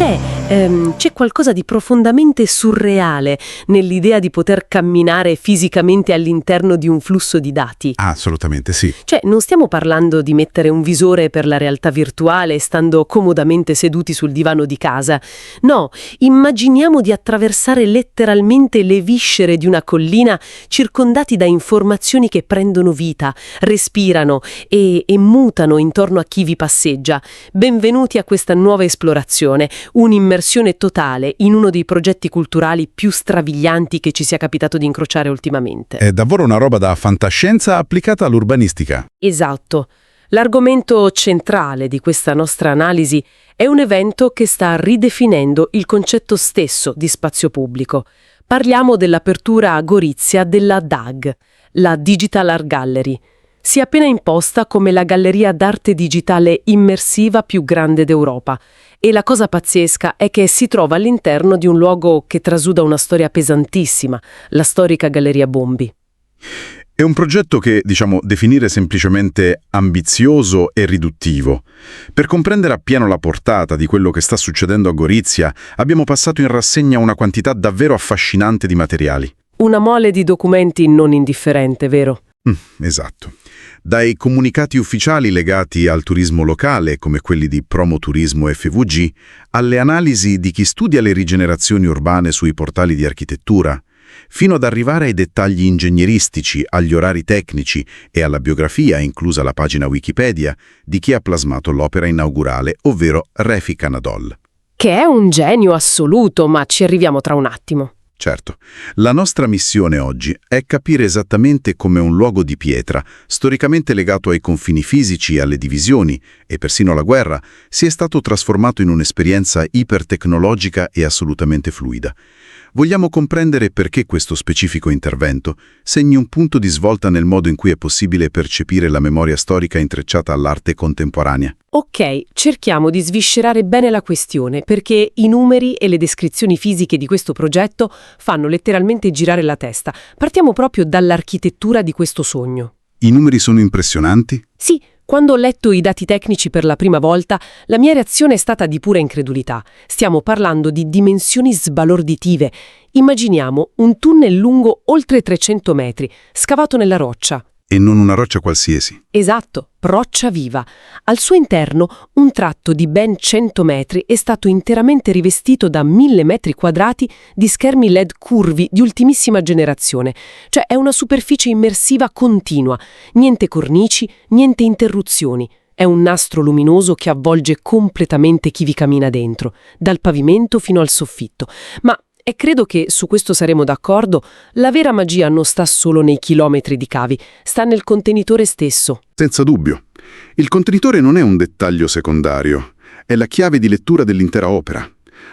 C'è qualcosa di profondamente surreale nell'idea di poter camminare fisicamente all'interno di un flusso di dati. Ah, assolutamente sì. Non stiamo parlando di mettere un visore per la realtà virtuale stando comodamente seduti sul divano di casa. No, immaginiamo di attraversare letteralmente le viscere di una collina circondati da informazioni che prendono vita, respirano e mutano intorno a chi vi passeggia. Benvenuti a questa nuova esplorazione, un'immersione totale in uno dei progetti culturali più strabilianti che ci sia capitato di incrociare ultimamente. È davvero una roba da fantascienza applicata all'urbanistica. Esatto. L'argomento centrale di questa nostra analisi è un evento che sta ridefinendo il concetto stesso di spazio pubblico. Parliamo dell'apertura a Gorizia della DAG, la Digital Art Gallery. Si è appena imposta come la galleria d'arte digitale immersiva più grande d'Europa. E la cosa pazzesca è che si trova all'interno di un luogo che trasuda una storia pesantissima, la storica Galleria Bombi. È un progetto che, definire semplicemente ambizioso e riduttivo. Per comprendere appieno la portata di quello che sta succedendo a Gorizia, abbiamo passato in rassegna una quantità davvero affascinante di materiali. Una mole di documenti non indifferente, vero? Esatto. Dai comunicati ufficiali legati al turismo locale, come quelli di Promoturismo FVG, alle analisi di chi studia le rigenerazioni urbane sui portali di architettura, fino ad arrivare ai dettagli ingegneristici, agli orari tecnici e alla biografia, inclusa la pagina Wikipedia, di chi ha plasmato l'opera inaugurale, ovvero Refik Anadol. Che è un genio assoluto, ma ci arriviamo tra un attimo. Certo, la nostra missione oggi è capire esattamente come un luogo di pietra, storicamente legato ai confini fisici, alle divisioni e persino alla guerra, si è stato trasformato in un'esperienza ipertecnologica e assolutamente fluida. Vogliamo comprendere perché questo specifico intervento segni un punto di svolta nel modo in cui è possibile percepire la memoria storica intrecciata all'arte contemporanea. Ok, cerchiamo di sviscerare bene la questione, perché i numeri e le descrizioni fisiche di questo progetto fanno letteralmente girare la testa. Partiamo proprio dall'architettura di questo sogno. I numeri sono impressionanti? Sì. Quando ho letto i dati tecnici per la prima volta, la mia reazione è stata di pura incredulità. Stiamo parlando di dimensioni sbalorditive. Immaginiamo un tunnel lungo oltre 300 metri, scavato nella roccia. E non una roccia qualsiasi. Esatto, roccia viva. Al suo interno un tratto di ben 100 metri è stato interamente rivestito da 1000 metri quadrati di schermi LED curvi di ultimissima generazione. Cioè è una superficie immersiva continua, niente cornici, niente interruzioni. È un nastro luminoso che avvolge completamente chi vi cammina dentro, dal pavimento fino al soffitto. E credo che su questo saremo d'accordo, la vera magia non sta solo nei chilometri di cavi, sta nel contenitore stesso. Senza dubbio. Il contenitore non è un dettaglio secondario, è la chiave di lettura dell'intera opera.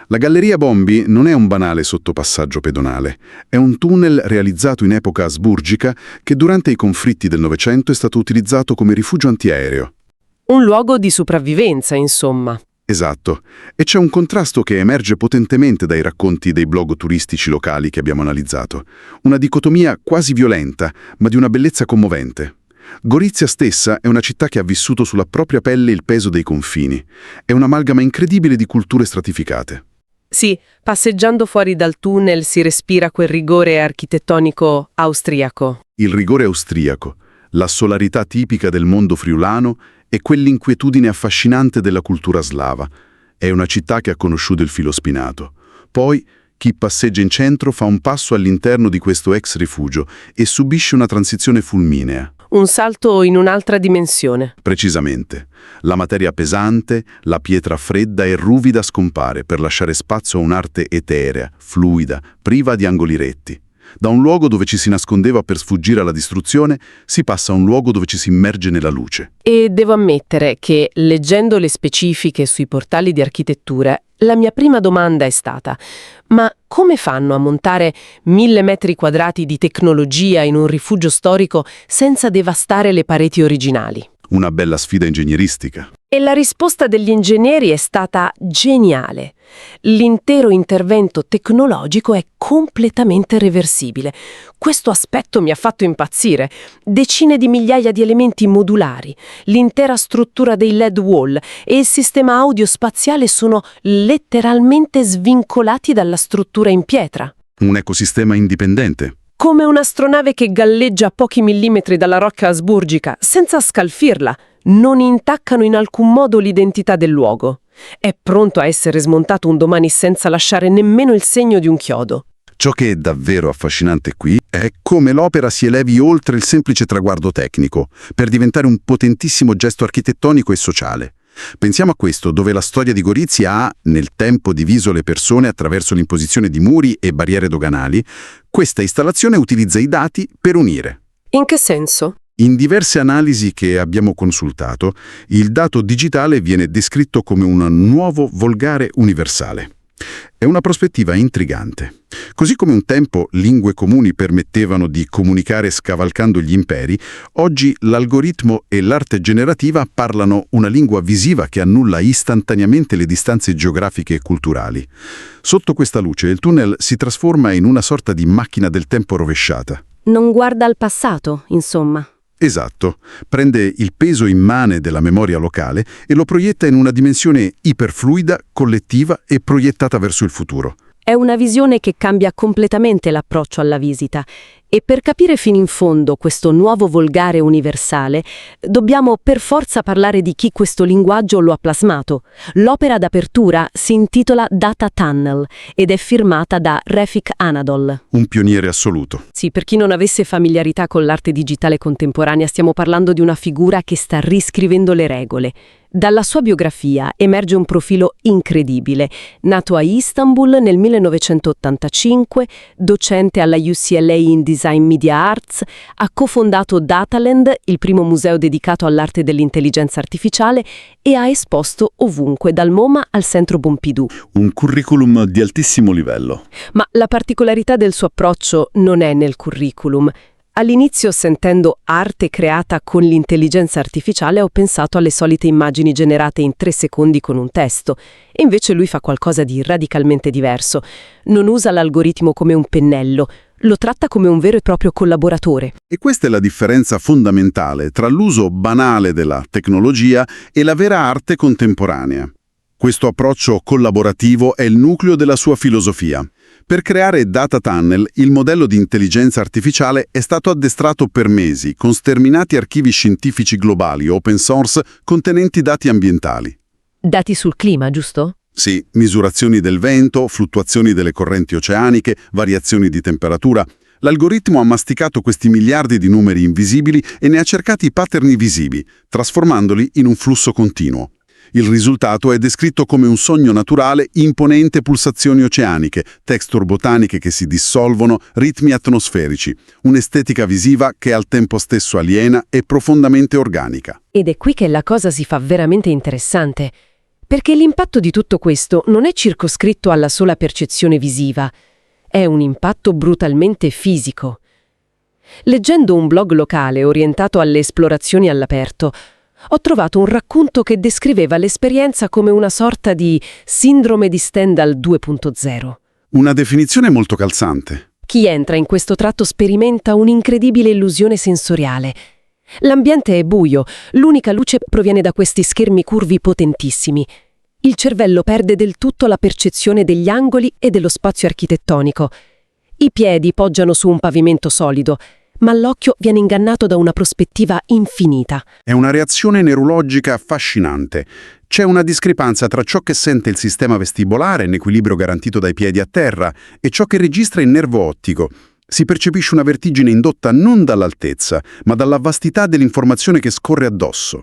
La Galleria Bombi non è un banale sottopassaggio pedonale, è un tunnel realizzato in epoca asburgica che durante i conflitti del Novecento è stato utilizzato come rifugio antiaereo. Un luogo di sopravvivenza, insomma. Esatto, e c'è un contrasto che emerge potentemente dai racconti dei blog turistici locali che abbiamo analizzato. Una dicotomia quasi violenta, ma di una bellezza commovente. Gorizia stessa è una città che ha vissuto sulla propria pelle il peso dei confini. È un'amalgama incredibile di culture stratificate. Sì, passeggiando fuori dal tunnel si respira quel rigore architettonico austriaco. Il rigore austriaco, la solarità tipica del mondo friulano e quell'inquietudine affascinante della cultura slava. È una città che ha conosciuto il filo spinato. Poi, chi passeggia in centro fa un passo all'interno di questo ex rifugio e subisce una transizione fulminea. Un salto in un'altra dimensione. Precisamente. La materia pesante, la pietra fredda e ruvida scompare per lasciare spazio a un'arte eterea, fluida, priva di angoli retti. Da un luogo dove ci si nascondeva per sfuggire alla distruzione, si passa a un luogo dove ci si immerge nella luce. E devo ammettere che, leggendo le specifiche sui portali di architettura, la mia prima domanda è stata: ma come fanno a montare 1000 metri quadrati di tecnologia in un rifugio storico senza devastare le pareti originali? Una bella sfida ingegneristica. E la risposta degli ingegneri è stata geniale. L'intero intervento tecnologico è completamente reversibile. Questo aspetto mi ha fatto impazzire. Decine di migliaia di elementi modulari, l'intera struttura dei LED wall e il sistema audio spaziale sono letteralmente svincolati dalla struttura in pietra. Un ecosistema indipendente. Come un'astronave che galleggia a pochi millimetri dalla rocca asburgica, senza scalfirla. Non intaccano in alcun modo l'identità del luogo. È pronto a essere smontato un domani senza lasciare nemmeno il segno di un chiodo. Ciò che è davvero affascinante qui è come l'opera si elevi oltre il semplice traguardo tecnico, per diventare un potentissimo gesto architettonico e sociale. Pensiamo a questo, dove la storia di Gorizia ha, nel tempo, diviso le persone attraverso l'imposizione di muri e barriere doganali. Questa installazione utilizza i dati per unire. In che senso? In diverse analisi che abbiamo consultato, il dato digitale viene descritto come un nuovo volgare universale. È una prospettiva intrigante. Così come un tempo lingue comuni permettevano di comunicare scavalcando gli imperi, oggi l'algoritmo e l'arte generativa parlano una lingua visiva che annulla istantaneamente le distanze geografiche e culturali. Sotto questa luce il tunnel si trasforma in una sorta di macchina del tempo rovesciata. Non guarda al passato, insomma. Esatto, prende il peso immane della memoria locale e lo proietta in una dimensione iperfluida, collettiva e proiettata verso il futuro. È una visione che cambia completamente l'approccio alla visita. E per capire fino in fondo questo nuovo volgare universale, dobbiamo per forza parlare di chi questo linguaggio lo ha plasmato. L'opera d'apertura si intitola Data Tunnel ed è firmata da Refik Anadol. Un pioniere assoluto. Sì, per chi non avesse familiarità con l'arte digitale contemporanea, stiamo parlando di una figura che sta riscrivendo le regole. Dalla sua biografia emerge un profilo incredibile. Nato a Istanbul nel 1985, docente alla UCLA in Design Media Arts, ha cofondato Dataland, il primo museo dedicato all'arte dell'intelligenza artificiale, e ha esposto ovunque, dal MoMA al Centro Pompidou. Un curriculum di altissimo livello. Ma la particolarità del suo approccio non è nel curriculum. All'inizio, sentendo arte creata con l'intelligenza artificiale, ho pensato alle solite immagini generate in 3 secondi con un testo. E invece lui fa qualcosa di radicalmente diverso. Non usa l'algoritmo come un pennello, lo tratta come un vero e proprio collaboratore. E questa è la differenza fondamentale tra l'uso banale della tecnologia e la vera arte contemporanea. Questo approccio collaborativo è il nucleo della sua filosofia. Per creare Data Tunnel, il modello di intelligenza artificiale è stato addestrato per mesi con sterminati archivi scientifici globali open source contenenti dati ambientali. Dati sul clima, giusto? Sì, misurazioni del vento, fluttuazioni delle correnti oceaniche, variazioni di temperatura. L'algoritmo ha masticato questi miliardi di numeri invisibili e ne ha cercati i pattern visivi, trasformandoli in un flusso continuo. Il risultato è descritto come un sogno naturale, imponente pulsazioni oceaniche, texture botaniche che si dissolvono, ritmi atmosferici, un'estetica visiva che è al tempo stesso aliena e profondamente organica. Ed è qui che la cosa si fa veramente interessante, perché l'impatto di tutto questo non è circoscritto alla sola percezione visiva, è un impatto brutalmente fisico. Leggendo un blog locale orientato alle esplorazioni all'aperto, ho trovato un racconto che descriveva l'esperienza come una sorta di sindrome di Stendhal 2.0. Una definizione molto calzante. Chi entra in questo tratto sperimenta un'incredibile illusione sensoriale. L'ambiente è buio, l'unica luce proviene da questi schermi curvi potentissimi. Il cervello perde del tutto la percezione degli angoli e dello spazio architettonico. I piedi poggiano su un pavimento solido, ma l'occhio viene ingannato da una prospettiva infinita. È una reazione neurologica affascinante. C'è una discrepanza tra ciò che sente il sistema vestibolare, in equilibrio garantito dai piedi a terra, e ciò che registra il nervo ottico. Si percepisce una vertigine indotta non dall'altezza, ma dalla vastità dell'informazione che scorre addosso.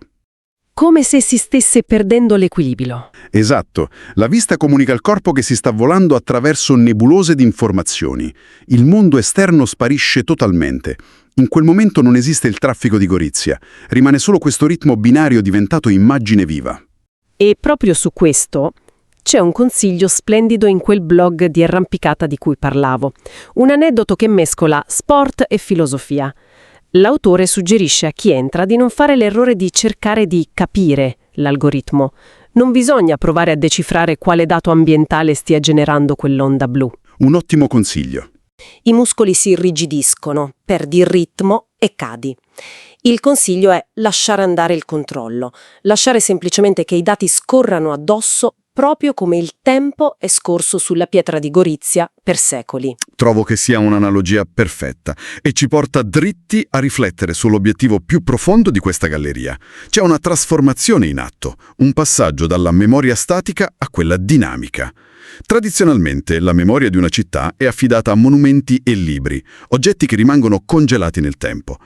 Come se si stesse perdendo l'equilibrio. Esatto. La vista comunica al corpo che si sta volando attraverso nebulose di informazioni. Il mondo esterno sparisce totalmente. In quel momento non esiste il traffico di Gorizia. Rimane solo questo ritmo binario diventato immagine viva. E proprio su questo c'è un consiglio splendido in quel blog di arrampicata di cui parlavo. Un aneddoto che mescola sport e filosofia. L'autore suggerisce a chi entra di non fare l'errore di cercare di capire l'algoritmo. Non bisogna provare a decifrare quale dato ambientale stia generando quell'onda blu. Un ottimo consiglio. I muscoli si irrigidiscono, perdi il ritmo e cadi. Il consiglio è lasciare andare il controllo, lasciare semplicemente che i dati scorrano addosso proprio come il tempo è scorso sulla pietra di Gorizia per secoli. Trovo che sia un'analogia perfetta e ci porta dritti a riflettere sull'obiettivo più profondo di questa galleria. C'è una trasformazione in atto, un passaggio dalla memoria statica a quella dinamica. Tradizionalmente la memoria di una città è affidata a monumenti e libri, oggetti che rimangono congelati nel tempo.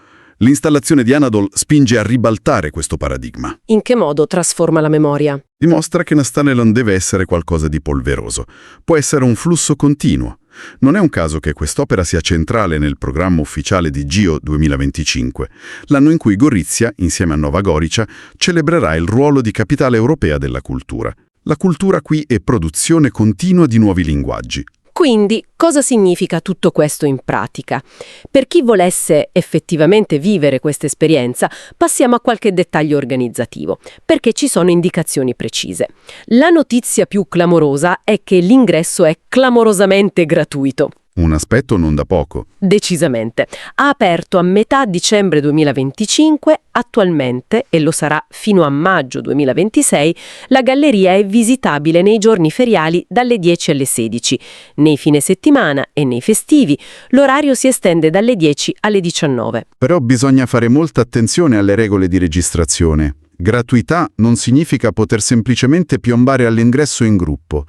L'installazione di Anadol spinge a ribaltare questo paradigma. In che modo trasforma la memoria? Dimostra che Nastanel non deve essere qualcosa di polveroso, può essere un flusso continuo. Non è un caso che quest'opera sia centrale nel programma ufficiale di Gio 2025, l'anno in cui Gorizia, insieme a Nova Gorica, celebrerà il ruolo di capitale europea della cultura. La cultura qui è produzione continua di nuovi linguaggi. Quindi, cosa significa tutto questo in pratica? Per chi volesse effettivamente vivere questa esperienza, passiamo a qualche dettaglio organizzativo, perché ci sono indicazioni precise. La notizia più clamorosa è che l'ingresso è clamorosamente gratuito. Un aspetto non da poco. Decisamente. Ha aperto a metà dicembre 2025, attualmente, e lo sarà fino a maggio 2026, la galleria è visitabile nei giorni feriali dalle 10 alle 16. Nei fine settimana e nei festivi l'orario si estende dalle 10 alle 19. Però bisogna fare molta attenzione alle regole di registrazione. Gratuità non significa poter semplicemente piombare all'ingresso in gruppo.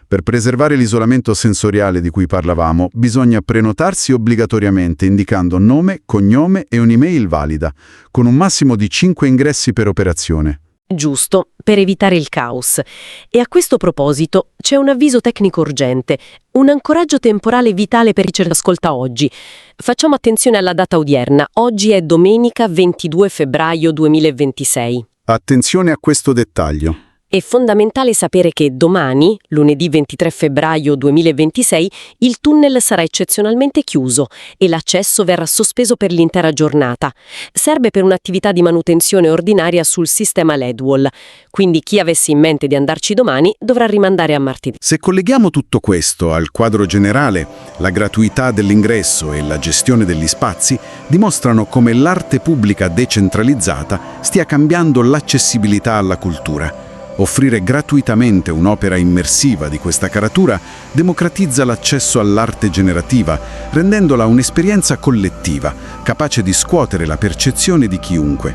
Per preservare l'isolamento sensoriale di cui parlavamo, bisogna prenotarsi obbligatoriamente indicando nome, cognome e un'email valida, con un massimo di 5 ingressi per operazione. Giusto, per evitare il caos. E a questo proposito c'è un avviso tecnico urgente, un ancoraggio temporale vitale per chi ci ascolta oggi. Facciamo attenzione alla data odierna. Oggi è domenica 22 febbraio 2026. Attenzione a questo dettaglio. È fondamentale sapere che domani, lunedì 23 febbraio 2026, il tunnel sarà eccezionalmente chiuso e l'accesso verrà sospeso per l'intera giornata. Serve per un'attività di manutenzione ordinaria sul sistema LED-wall, quindi chi avesse in mente di andarci domani dovrà rimandare a martedì. Se colleghiamo tutto questo al quadro generale, la gratuità dell'ingresso e la gestione degli spazi dimostrano come l'arte pubblica decentralizzata stia cambiando l'accessibilità alla cultura. Offrire gratuitamente un'opera immersiva di questa caratura democratizza l'accesso all'arte generativa, rendendola un'esperienza collettiva, capace di scuotere la percezione di chiunque.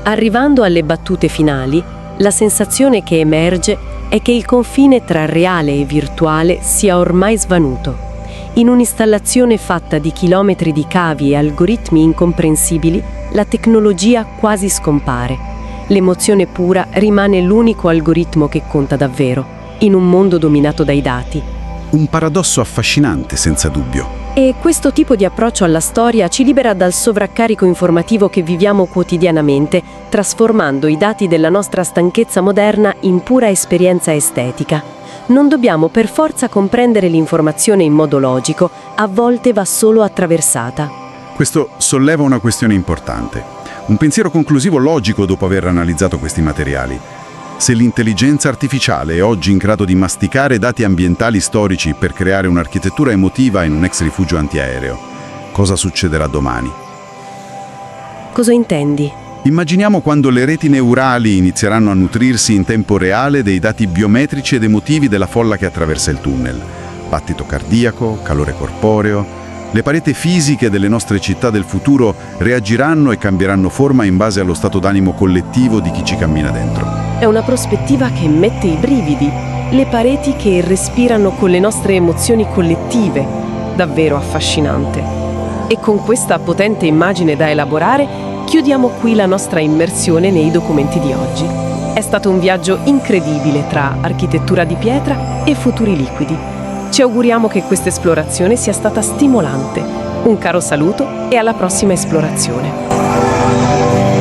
Arrivando alle battute finali, la sensazione che emerge è che il confine tra reale e virtuale sia ormai svanuto. In un'installazione fatta di chilometri di cavi e algoritmi incomprensibili, la tecnologia quasi scompare. L'emozione pura rimane l'unico algoritmo che conta davvero, in un mondo dominato dai dati. Un paradosso affascinante, senza dubbio. E questo tipo di approccio alla storia ci libera dal sovraccarico informativo che viviamo quotidianamente, trasformando i dati della nostra stanchezza moderna in pura esperienza estetica. Non dobbiamo per forza comprendere l'informazione in modo logico, a volte va solo attraversata. Questo solleva una questione importante. Un pensiero conclusivo logico dopo aver analizzato questi materiali. Se l'intelligenza artificiale è oggi in grado di masticare dati ambientali storici per creare un'architettura emotiva in un ex rifugio antiaereo, cosa succederà domani? Cosa intendi? Immaginiamo quando le reti neurali inizieranno a nutrirsi in tempo reale dei dati biometrici ed emotivi della folla che attraversa il tunnel. Battito cardiaco, calore corporeo. Le pareti fisiche delle nostre città del futuro reagiranno e cambieranno forma in base allo stato d'animo collettivo di chi ci cammina dentro. È una prospettiva che mette i brividi, le pareti che respirano con le nostre emozioni collettive. Davvero affascinante. E con questa potente immagine da elaborare, chiudiamo qui la nostra immersione nei documenti di oggi. È stato un viaggio incredibile tra architettura di pietra e futuri liquidi. Ci auguriamo che questa esplorazione sia stata stimolante. Un caro saluto e alla prossima esplorazione.